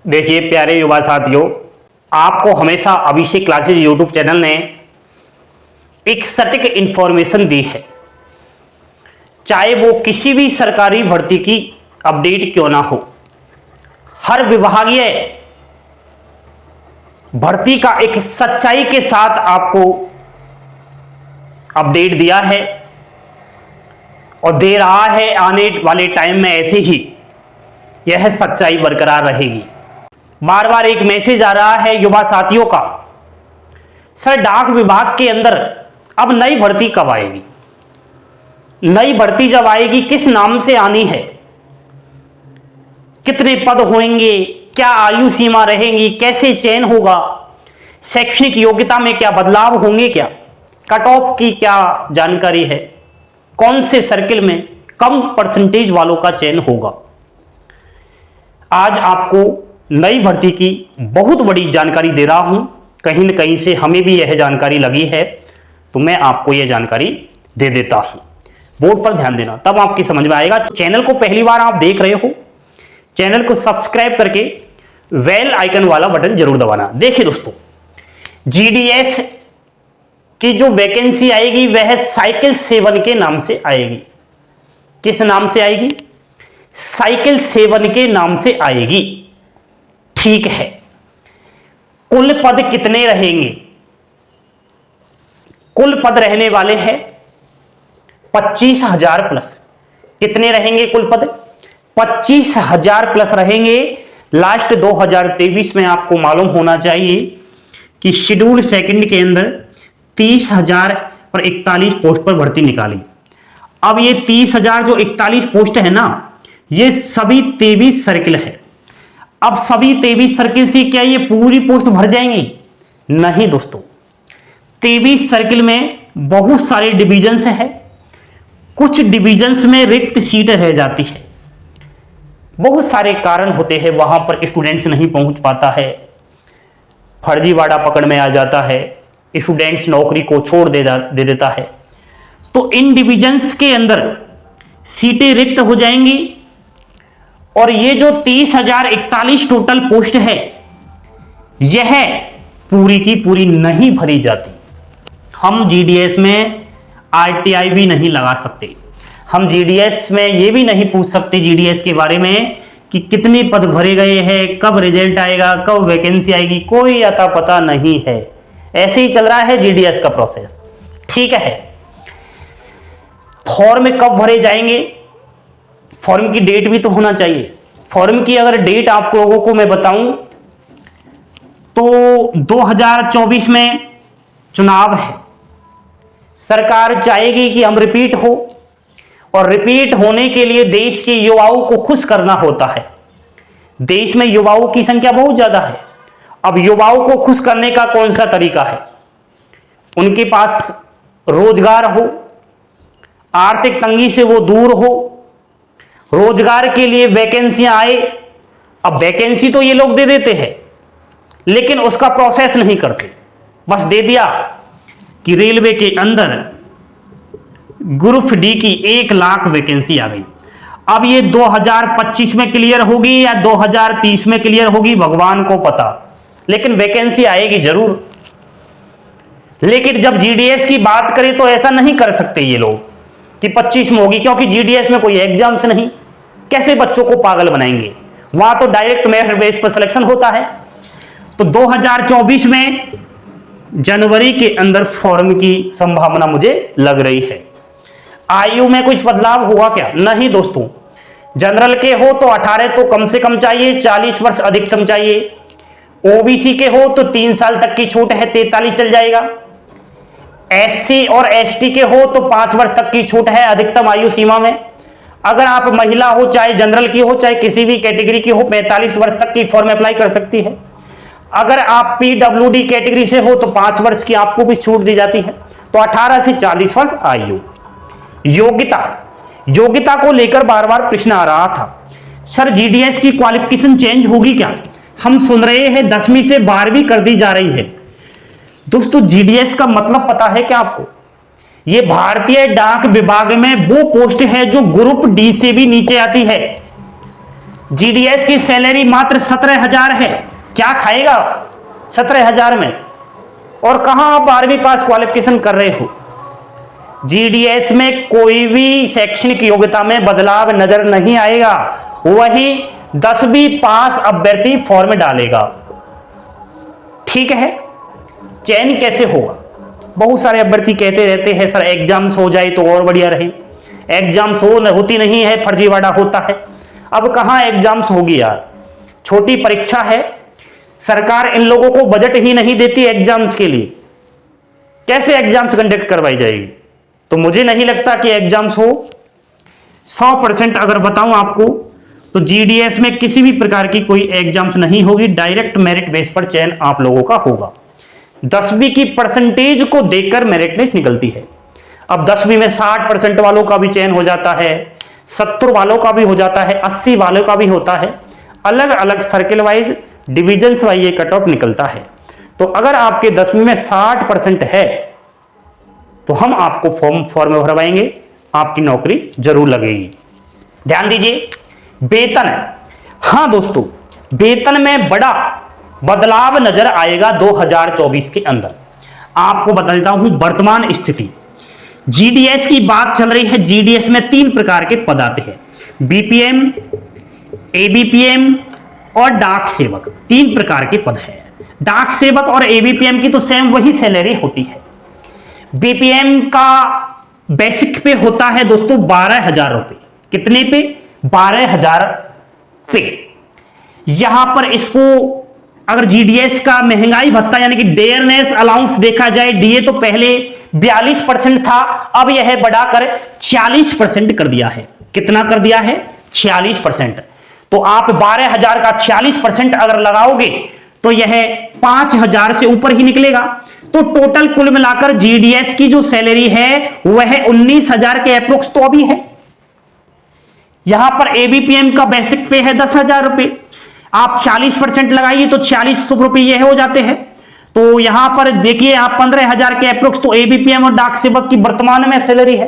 देखिए प्यारे युवा साथियों, आपको हमेशा अभिषेक क्लासेज यूट्यूब चैनल ने एक सटीक इंफॉर्मेशन दी है, चाहे वो किसी भी सरकारी भर्ती की अपडेट क्यों ना हो। हर विभागीय भर्ती का एक सच्चाई के साथ आपको अपडेट दिया है और दे रहा है। आने वाले टाइम में ऐसे ही यह सच्चाई बरकरार रहेगी। बार बार एक मैसेज आ रहा है युवा साथियों का, सर डाक विभाग के अंदर अब नई भर्ती कब आएगी? नई भर्ती जब आएगी किस नाम से आनी है? कितने पद होंगे? क्या आयु सीमा रहेंगी? कैसे चयन होगा? शैक्षणिक योग्यता में क्या बदलाव होंगे? क्या कट ऑफ की क्या जानकारी है? कौन से सर्किल में कम परसेंटेज वालों का चयन होगा? आज आपको नई भर्ती की बहुत बड़ी जानकारी दे रहा हूं। कहीं न कहीं से हमें भी यह जानकारी लगी है, तो मैं आपको यह जानकारी दे देता हूं। बोर्ड पर ध्यान देना, तब आपकी समझ में आएगा। चैनल को पहली बार आप देख रहे हो, चैनल को सब्सक्राइब करके बेल आइकन वाला बटन जरूर दबाना। देखिए दोस्तों, जीडीएस की जो वैकेंसी आएगी वह साइकिल 7 के नाम से आएगी। किस नाम से आएगी? साइकिल 7 के नाम से आएगी। ठीक है, कुल पद कितने रहेंगे? कुल पद रहने वाले हैं 25,000 प्लस। कितने रहेंगे कुल पद? 25,000 प्लस रहेंगे। लास्ट 2023 में आपको मालूम होना चाहिए कि शेड्यूल सेकंड के अंदर 30,041 पोस्ट पर भर्ती निकाली। अब ये 30,000 जो 41 पोस्ट है ना, ये सभी 23 सर्किल है। अब सभी 23 सर्किल से क्या ये पूरी पोस्ट भर जाएंगी? नहीं दोस्तों, 23 सर्किल में बहुत सारे डिविजन्स है। कुछ डिविजन्स में रिक्त सीट रह जाती है। बहुत सारे कारण होते हैं, वहां पर स्टूडेंट्स नहीं पहुंच पाता है, फर्जीवाड़ा पकड़ में आ जाता है, स्टूडेंट्स नौकरी को छोड़ दे देता है। तो इन डिविजन्स के अंदर सीटें रिक्त हो जाएंगी और ये जो 30,041 टोटल पोस्ट है, यह पूरी की पूरी नहीं भरी जाती। हम जीडीएस में आरटीआई भी नहीं लगा सकते। हम जीडीएस में ये भी नहीं पूछ सकते जीडीएस के बारे में कि कितने पद भरे गए हैं, कब रिजल्ट आएगा, कब वैकेंसी आएगी, कोई अता पता नहीं है। ऐसे ही चल रहा है जीडीएस का प्रोसेस। ठीक है, फॉर्म कब भरे जाएंगे? फॉर्म की डेट भी तो होना चाहिए। फॉर्म की अगर डेट आप लोगों को मैं बताऊं तो 2024 में चुनाव है। सरकार चाहेगी कि हम रिपीट हो, और रिपीट होने के लिए देश के युवाओं को खुश करना होता है। देश में युवाओं की संख्या बहुत ज्यादा है। अब युवाओं को खुश करने का कौन सा तरीका है? उनके पास रोजगार हो, आर्थिक तंगी से वो दूर हो, रोजगार के लिए वैकेंसियां आए। अब वैकेंसी तो ये लोग दे देते हैं, लेकिन उसका प्रोसेस नहीं करते। बस दे दिया कि रेलवे के अंदर ग्रुप डी की 1 लाख वैकेंसी आ गई। अब ये 2025 में क्लियर होगी या 2030 में क्लियर होगी, भगवान को पता, लेकिन वैकेंसी आएगी जरूर। लेकिन जब जीडीएस की बात करें तो ऐसा नहीं कर सकते ये लोग कि 25 में होगी, क्योंकि जीडीएस में कोई एग्जाम्स नहीं। कैसे बच्चों को पागल बनाएंगे? वहां तो डायरेक्ट मेरिट बेस पर सिलेक्शन होता है। तो 2024 में जनवरी के अंदर फॉर्म की संभावना मुझे लग रही है। आयु में कुछ बदलाव हुआ क्या? नहीं दोस्तों, जनरल के हो तो 18 तो कम से कम चाहिए, 40 वर्ष अधिकतम चाहिए। ओबीसी के हो तो 3 साल तक की छूट है, 43 चल जाएगा। एससी और एसटी के हो तो 5 वर्ष तक की छूट है अधिकतम आयु सीमा में। अगर आप महिला हो, चाहे जनरल की हो, चाहे किसी भी कैटेगरी की हो, 45 वर्ष तक की फॉर्म अप्लाई कर सकती है। अगर आप पीडब्ल्यूडी कैटेगरी से हो तो 5 वर्ष की आपको भी छूट दी जाती है। तो 18 से 40 वर्ष आयु। योग्यता को लेकर बार बार प्रश्न आ रहा था, सर जीडीएस की क्वालिफिकेशन चेंज होगी क्या? हम सुन रहे हैं 10वीं से 12वीं कर दी जा रही है। दोस्तों, जीडीएस का मतलब पता है क्या आपको? ये भारतीय डाक विभाग में वो पोस्ट है जो ग्रुप डी से भी नीचे आती है। जीडीएस की सैलरी मात्र 17,000 है। क्या खाएगा 17,000 में? और कहां आप 12वीं पास क्वालिफिकेशन कर रहे हो? जीडीएस में कोई भी शैक्षणिक योग्यता में बदलाव नजर नहीं आएगा, वही 10वीं पास अभ्यर्थी फॉर्म डालेगा। ठीक है, चयन कैसे होगा? बहुत सारे अभ्यर्थी कहते रहते हैं सर एग्जाम्स हो जाए तो और बढ़िया रहे। एग्जाम्स होती नहीं है, फर्जीवाड़ा होता है। अब कहां एग्जाम्स होगी यार, छोटी परीक्षा है, सरकार इन लोगों को बजट ही नहीं देती एग्जाम्स के लिए, कैसे एग्जाम्स कंडक्ट करवाई जाएगी? तो मुझे नहीं लगता कि एग्जाम्स हो। 100% अगर बताऊं आपको तो जीडीएस में किसी भी प्रकार की कोई एग्जाम्स नहीं होगी, डायरेक्ट मेरिट बेस पर चयन आप लोगों का होगा। 10वीं की परसेंटेज को देखकर मेरिट लिस्ट निकलती है। अब 10वीं में 60% वालों का भी चयन हो जाता है, 70 वालों का भी हो जाता है, 80 वालों का भी होता है। अलग अलग सर्किल वाइज, डिविजन्स वाइज ये कट ऑफ निकलता है। तो अगर आपके 10वीं में 60% है तो हम आपको फॉर्म भरवाएंगे, आपकी नौकरी जरूर लगेगी। ध्यान दीजिए, वेतन। हां दोस्तों, वेतन में बड़ा बदलाव नजर आएगा 2024 के अंदर। आपको बता देता हूं वर्तमान स्थिति। जीडीएस की बात चल रही है। जीडीएस में 3 प्रकार के पद आते हैं, बीपीएम, एबीपीएम और डाक सेवक। 3 प्रकार के पद है। डाक सेवक और एबीपीएम की तो सेम वही सैलरी होती है। बीपीएम का बेसिक पे होता है दोस्तों 12,000 रुपए। कितने पे? 12,000 पे। यहां पर इसको अगर जीडीएस का महंगाई भत्ता यानी कि डेयरनेस अलाउंस देखा जाए, डीए तो पहले 42% था, अब यह बढ़ाकर 40% कर दिया है। कितना कर दिया है? 46%। तो आप 12,000 का 40% अगर लगाओगे तो यह 5,000 से ऊपर ही निकलेगा। तो टोटल कुल मिलाकर जीडीएस की जो सैलरी है वह 19,000 के अप्रोक्स तो अभी है। यहां पर एबीपीएम का बेसिक पे है 10,000 रुपए, आप 40% लगाइए तो 40 रुपए ये हो जाते हैं। तो यहां पर देखिए आप 15,000 के अप्रोक्स तो एबीपीएम और डाक सेवक की वर्तमान में सैलरी है।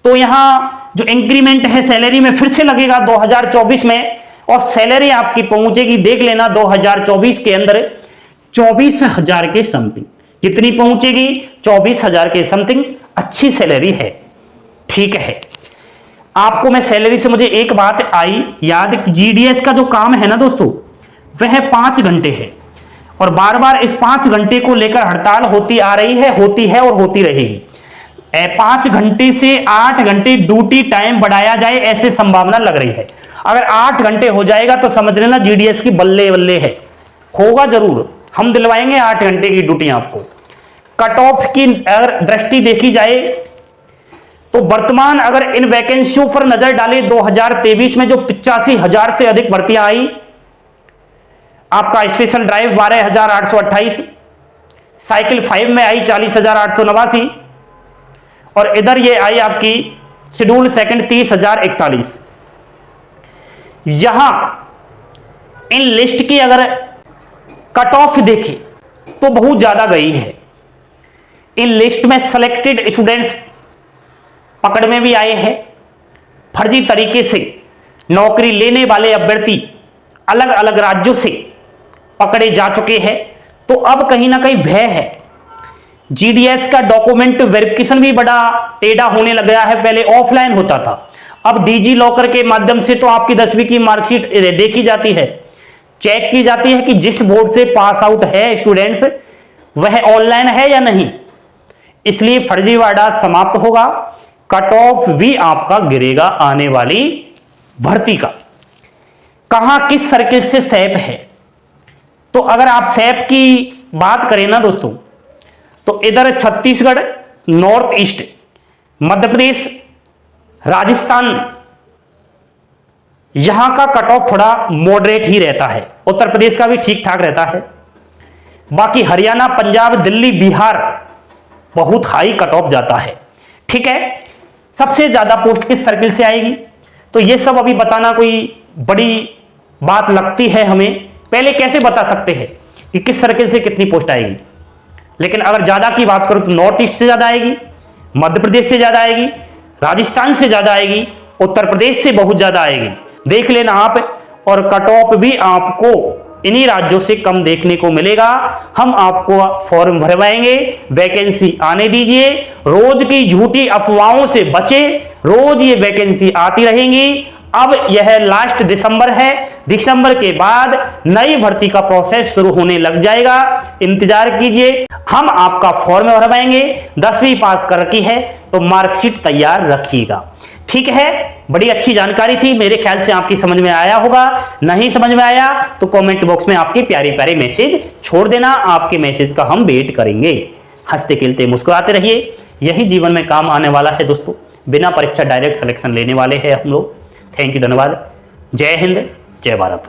तो यहां जो इंक्रीमेंट है सैलरी में फिर से लगेगा 2024 में, और सैलरी आपकी पहुंचेगी, देख लेना 2024 के अंदर 24,000 के समथिंग। कितनी पहुंचेगी? 24,000 के समथिंग। अच्छी सैलरी है। ठीक है, आपको मैं सैलरी से मुझे एक बात आई याद, जीडीएस का जो काम है ना दोस्तों वह 5 घंटे है, और बार बार इस 5 घंटे को लेकर हड़ताल होती आ रही है, होती है और होती रहेगी। 5 घंटे से 8 घंटे ड्यूटी टाइम बढ़ाया जाए ऐसे संभावना लग रही है। अगर 8 घंटे हो जाएगा तो समझ लेना जीडीएस की बल्ले बल्ले है। होगा जरूर, हम दिलवाएंगे 8 घंटे की ड्यूटी आपको। कट ऑफ की अगर दृष्टि देखी जाए तो वर्तमान अगर इन वैकेंसियों पर नजर डाले 2023 में जो 85,000 से अधिक भर्तियां आई, आपका स्पेशल ड्राइव 12,828, साइकिल 5 में आई 40,889, और इधर ये आई आपकी शेड्यूल सेकंड 30,041। यहां इन लिस्ट की अगर कट ऑफ देखें तो बहुत ज्यादा गई है। इन लिस्ट में सिलेक्टेड स्टूडेंट्स पकड़ में भी आए हैं। फर्जी तरीके से नौकरी लेने वाले अभ्यर्थी अलग अलग राज्यों से पकड़े जा चुके हैं। तो अब कहीं ना कहीं भय है। जीडीएस का डॉक्यूमेंट वेरिफिकेशन भी बड़ा टेढ़ा होने लग गया है। पहले ऑफलाइन होता था, अब डीजी लॉकर के माध्यम से तो आपकी 10वीं की मार्कशीट देखी जाती है, चेक की जाती है कि जिस बोर्ड से पास आउट है स्टूडेंट्स वह ऑनलाइन है या नहीं। इसलिए फर्जीवाड़ा समाप्त होगा, कट ऑफ भी आपका गिरेगा आने वाली भर्ती का। कहां किस सर्किल से सैप है? तो अगर आप सैप की बात करें ना दोस्तों, तो इधर छत्तीसगढ़, नॉर्थ ईस्ट, मध्य प्रदेश, राजस्थान, यहां का कट ऑफ थोड़ा मॉडरेट ही रहता है। उत्तर प्रदेश का भी ठीक ठाक रहता है। बाकी हरियाणा, पंजाब, दिल्ली, बिहार बहुत हाई कट ऑफ जाता है। ठीक है, सबसे ज्यादा पोस्ट किस सर्किल से आएगी? तो ये सब अभी बताना कोई बड़ी बात लगती है हमें। पहले कैसे बता सकते हैं कि किस सर्किल से कितनी पोस्ट आएगी, लेकिन अगर ज्यादा की बात करूं तो नॉर्थ ईस्ट से ज्यादा आएगी, मध्य प्रदेश से ज्यादा आएगी, राजस्थान से ज्यादा आएगी, उत्तर प्रदेश से बहुत ज्यादा आएगी, देख लेना आप, और कट ऑफ भी आपको इन्हीं राज्यों से कम देखने को मिलेगा। हम आपको फॉर्म भरवाएंगे, वैकेंसी आने दीजिए, रोज की झूठी अफवाहों से बचे, रोज ये वैकेंसी आती रहेंगी। अब यह लास्ट दिसंबर है, दिसंबर के बाद नई भर्ती का प्रोसेस शुरू होने लग जाएगा, इंतजार कीजिए। हम आपका फॉर्म भरवाएंगे, 10वीं पास कर रखी है तो मार्कशीट तैयार रखिएगा, ठीक है। बड़ी अच्छी जानकारी थी, मेरे ख्याल से आपकी समझ में आया होगा। नहीं समझ में आया तो कमेंट बॉक्स में आपके प्यारे प्यारे मैसेज छोड़ देना, आपके मैसेज का हम वेट करेंगे। हंसते खेलते मुस्कुराते रहिए, यही जीवन में काम आने वाला है दोस्तों। बिना परीक्षा डायरेक्ट सिलेक्शन लेने वाले हैं हम लोग। थैंक यू, धन्यवाद। जय हिंद, जय भारत।